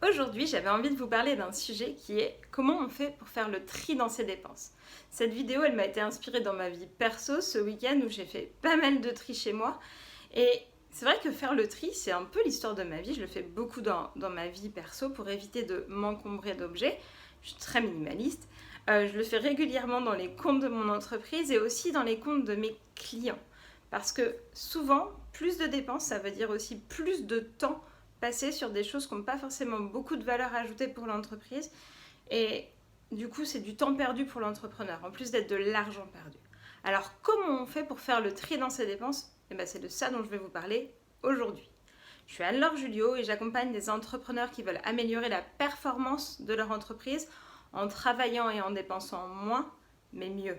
Aujourd'hui, j'avais envie de vous parler d'un sujet qui est comment on fait pour faire le tri dans ses dépenses. Cette vidéo, elle m'a été inspirée dans ma vie perso ce week-end où j'ai fait pas mal de tri chez moi. Et c'est vrai que faire le tri, c'est un peu l'histoire de ma vie. Je le fais beaucoup dans ma vie perso pour éviter de m'encombrer d'objets. Je suis très minimaliste. Je le fais régulièrement dans les comptes de mon entreprise et aussi dans les comptes de mes clients. Parce que souvent, plus de dépenses, ça veut dire aussi plus de temps passer sur des choses qui n'ont pas forcément beaucoup de valeur ajoutée pour l'entreprise. Et du coup, c'est du temps perdu pour l'entrepreneur, en plus d'être de l'argent perdu. Alors, comment on fait pour faire le tri dans ses dépenses? C'est de ça dont je vais vous parler aujourd'hui. Je suis Anne-Laure Julio et j'accompagne des entrepreneurs qui veulent améliorer la performance de leur entreprise en travaillant et en dépensant moins, mais mieux.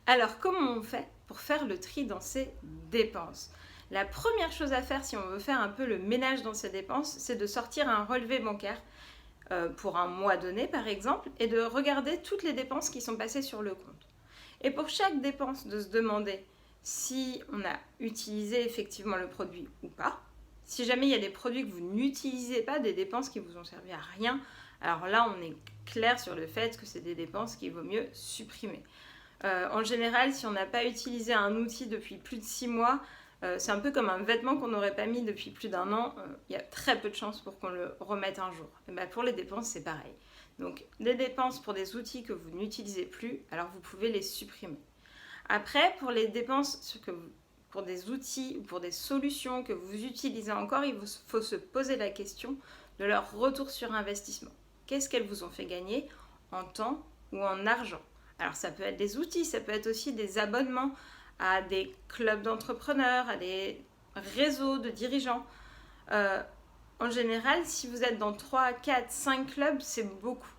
Alors, comment on fait pour faire le tri dans ses dépenses? La première chose à faire si on veut faire un peu le ménage dans ses dépenses, c'est de sortir un relevé bancaire pour un mois donné par exemple et de regarder toutes les dépenses qui sont passées sur le compte. Et pour chaque dépense, de se demander si on a utilisé effectivement le produit ou pas. Si jamais il y a des produits que vous n'utilisez pas, des dépenses qui vous ont servi à rien, alors là on est clair sur le fait que c'est des dépenses qu'il vaut mieux supprimer. En général, si on n'a pas utilisé un outil depuis plus de 6 mois, c'est un peu comme un vêtement qu'on n'aurait pas mis depuis plus d'un an. Il y a très peu de chances pour qu'on le remette un jour. Et pour les dépenses, c'est pareil. Donc, des dépenses pour des outils que vous n'utilisez plus, alors vous pouvez les supprimer. Après, pour les dépenses pour des outils ou pour des solutions que vous utilisez encore, il faut se poser la question de leur retour sur investissement. Qu'est-ce qu'elles vous ont fait gagner en temps ou en argent? Alors ça peut être des outils, ça peut être aussi des abonnements à des clubs d'entrepreneurs, à des réseaux de dirigeants. En général, si vous êtes dans 3, 4, 5 clubs, c'est beaucoup.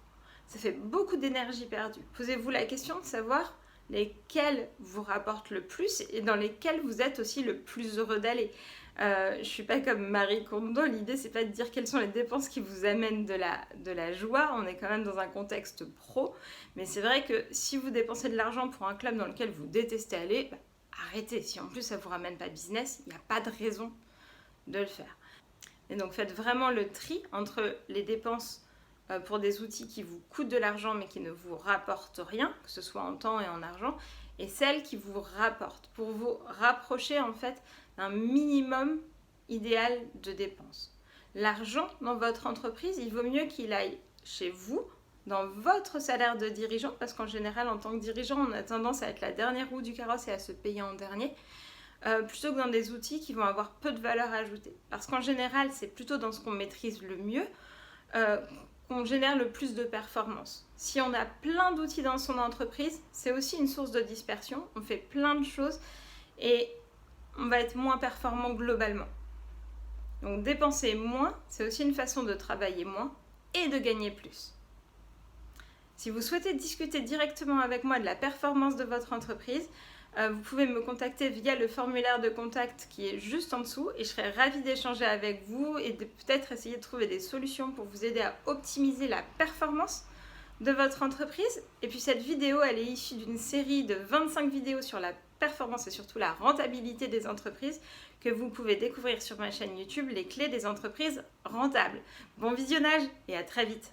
Ça fait beaucoup d'énergie perdue. Posez-vous la question de savoir lesquels vous rapportent le plus et dans lesquels vous êtes aussi le plus heureux d'aller. Je ne suis pas comme Marie Kondo, l'idée c'est pas de dire quelles sont les dépenses qui vous amènent de la joie, on est quand même dans un contexte pro, mais c'est vrai que si vous dépensez de l'argent pour un club dans lequel vous détestez aller, arrêtez, si en plus ça ne vous ramène pas de business, il n'y a pas de raison de le faire. Et donc faites vraiment le tri entre les dépenses pour des outils qui vous coûtent de l'argent mais qui ne vous rapportent rien, que ce soit en temps et en argent, et celles qui vous rapportent, pour vous rapprocher en fait d'un minimum idéal de dépenses. L'argent dans votre entreprise, il vaut mieux qu'il aille chez vous, dans votre salaire de dirigeant, parce qu'en général, en tant que dirigeant, on a tendance à être la dernière roue du carrosse et à se payer en dernier, plutôt que dans des outils qui vont avoir peu de valeur ajoutée. Parce qu'en général, c'est plutôt dans ce qu'on maîtrise le mieux qu'on génère le plus de performance. Si on a plein d'outils dans son entreprise, c'est aussi une source de dispersion, on fait plein de choses et on va être moins performant globalement. Donc dépenser moins, c'est aussi une façon de travailler moins et de gagner plus. Si vous souhaitez discuter directement avec moi de la performance de votre entreprise, vous pouvez me contacter via le formulaire de contact qui est juste en dessous et je serai ravie d'échanger avec vous et de peut-être essayer de trouver des solutions pour vous aider à optimiser la performance de votre entreprise. Et puis cette vidéo, elle est issue d'une série de 25 vidéos sur la performance et surtout la rentabilité des entreprises que vous pouvez découvrir sur ma chaîne YouTube, les clés des entreprises rentables. Bon visionnage et à très vite.